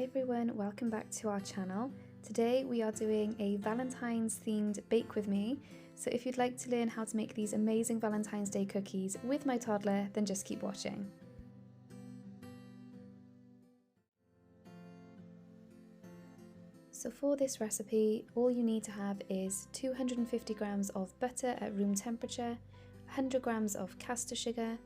everyone, welcome back to our channel. Today we are doing a Valentine's themed bake with me, so if you'd like to learn how to make these amazing Valentine's Day cookies with my toddler, then just keep watching. So for this recipe, all you need to have is 250 grams of butter at room temperature, 100 grams of caster sugar,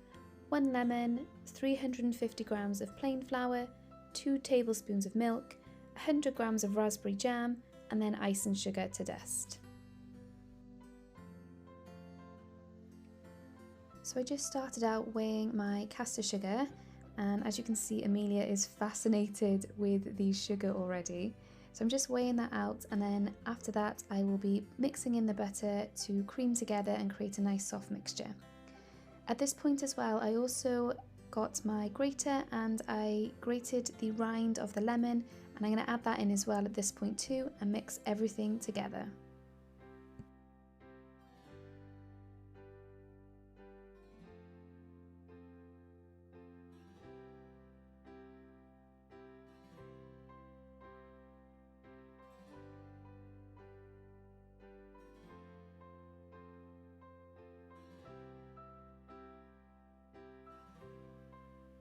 1 lemon, 350 grams of plain flour, 2 tablespoons of milk, 100 grams of raspberry jam, and then ice and sugar to dust. So I just started out weighing my caster sugar, and as you can see, Amelia is fascinated with the sugar already. So I'm just weighing that out, and then after that I will be mixing in the butter to cream together and create a nice soft mixture. At this point as well, I also got my grater and I grated the rind of the lemon, and I'm going to add that in as well at this point too and mix everything together.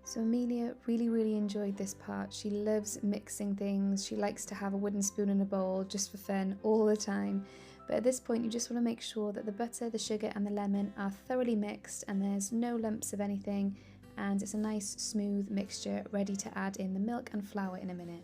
So Amelia really enjoyed this part. She loves mixing things. She likes to have a wooden spoon in a bowl just for fun all the time. But at this point you just want to make sure that the butter, the sugar and the lemon are thoroughly mixed and there's no lumps of anything, and it's a nice smooth mixture ready to add in the milk and flour in a minute.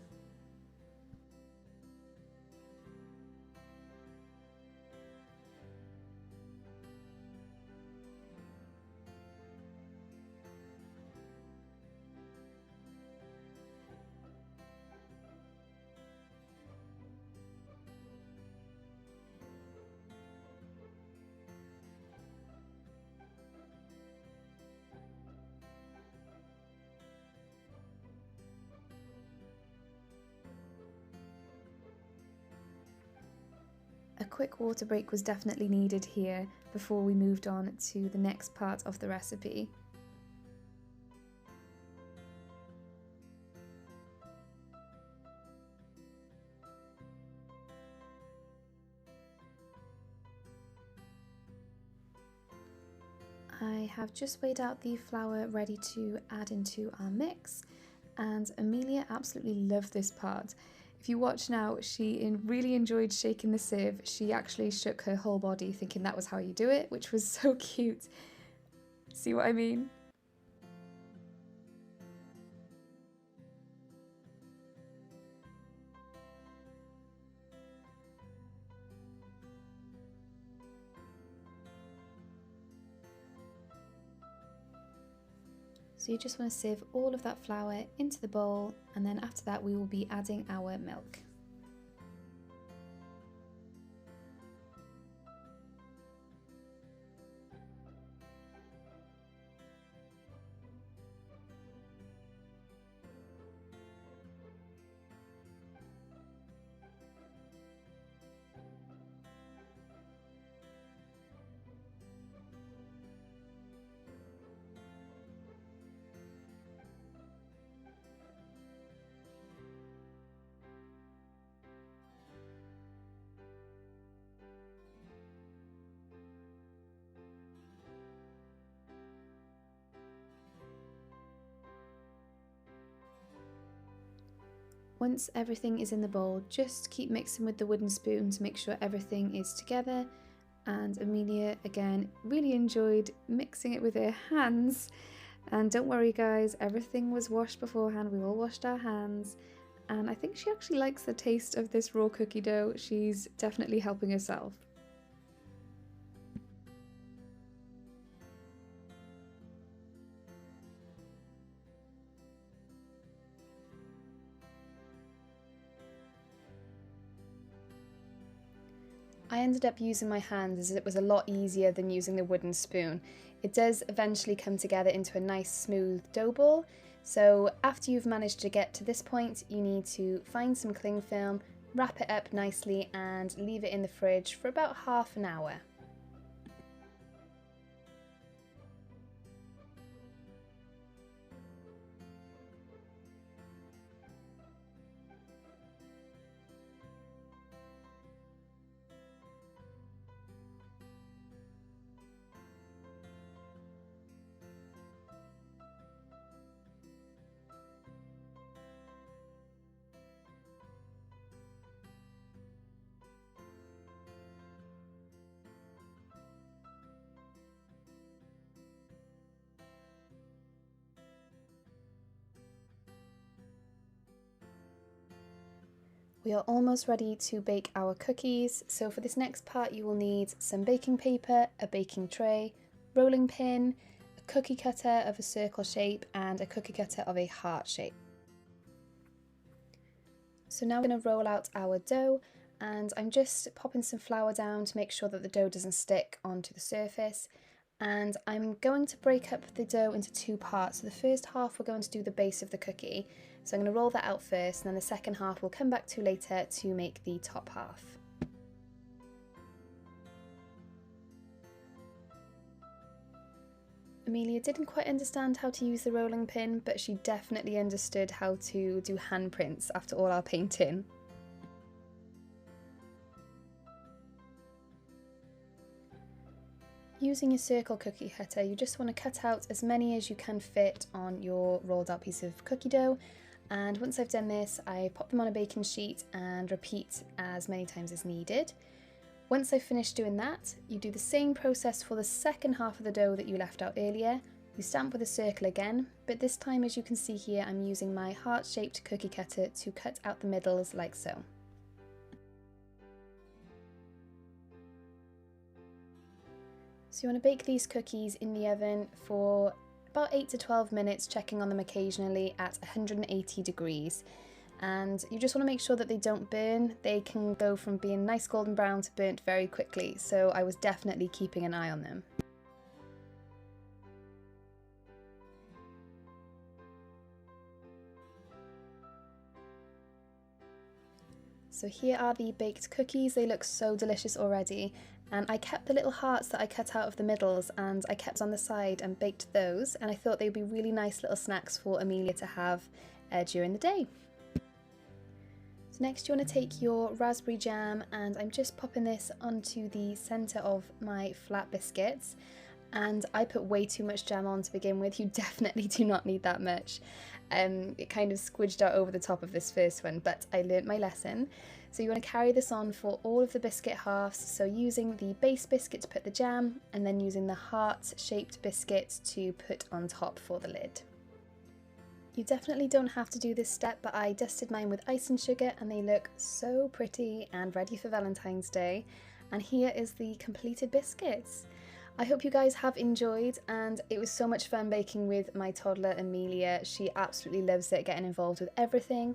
A quick water break was definitely needed here before we moved on to the next part of the recipe. I have just weighed out the flour ready to add into our mix, and Amelia absolutely loved this part. If you watch now, she really enjoyed shaking the sieve. She actually shook her whole body thinking that was how you do it, which was so cute. See what I mean? So you just want to sieve all of that flour into the bowl, and then after that we will be adding our milk. Once everything is in the bowl, just keep mixing with the wooden spoon to make sure everything is together. And Amelia, again, really enjoyed mixing it with her hands. And don't worry guys, everything was washed beforehand. We all washed our hands. And I think she actually likes the taste of this raw cookie dough. She's definitely helping herself. I ended up using my hands as it was a lot easier than using the wooden spoon. It does eventually come together into a nice smooth dough ball. So after you've managed to get to this point, you need to find some cling film, wrap it up nicely and leave it in the fridge for about half an hour. We are almost ready to bake our cookies. So for this next part you will need some baking paper, a baking tray, rolling pin, a cookie cutter of a circle shape and a cookie cutter of a heart shape. So now we're going to roll out our dough, and I'm just popping some flour down to make sure that the dough doesn't stick onto the surface. And I'm going to break up the dough into two parts. So the first half we're going to do the base of the cookie. So I'm going to roll that out first, and then the second half we'll come back to later to make the top half. Amelia didn't quite understand how to use the rolling pin, but she definitely understood how to do handprints after all our painting. Using your circle cookie cutter, you just want to cut out as many as you can fit on your rolled out piece of cookie dough, and once I've done this I pop them on a baking sheet and repeat as many times as needed. Once I've finished doing that, you do the same process for the second half of the dough that you left out earlier. You stamp with a circle again, but this time, as you can see here, I'm using my heart-shaped cookie cutter to cut out the middles like so. So you want to bake these cookies in the oven for about 8 to 12 minutes, checking on them occasionally at 180 degrees. And you just want to make sure that they don't burn. They can go from being nice golden brown to burnt very quickly, so I was definitely keeping an eye on them. So here are the baked cookies. They look so delicious already, and I kept the little hearts that I cut out of the middles and I kept on the side and baked those, and I thought they'd be really nice little snacks for Amelia to have during the day. So next you want to take your raspberry jam, and I'm just popping this onto the centre of my flat biscuits, and I put way too much jam on to begin with. You definitely do not need that much. It kind of squidged out over the top of this first one, but I learnt my lesson. So you want to carry this on for all of the biscuit halves, so using the base biscuit to put the jam, and then using the heart-shaped biscuit to put on top for the lid. You definitely don't have to do this step, but I dusted mine with ice and sugar and they look so pretty and ready for Valentine's Day. And here is the completed biscuits. I hope you guys have enjoyed, and it was so much fun baking with my toddler Amelia. She absolutely loves it, getting involved with everything.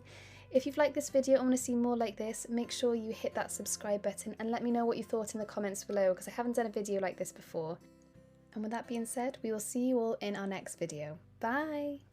If you've liked this video and want to see more like this, make sure you hit that subscribe button and let me know what you thought in the comments below, because I haven't done a video like this before. And with that being said, we will see you all in our next video. Bye!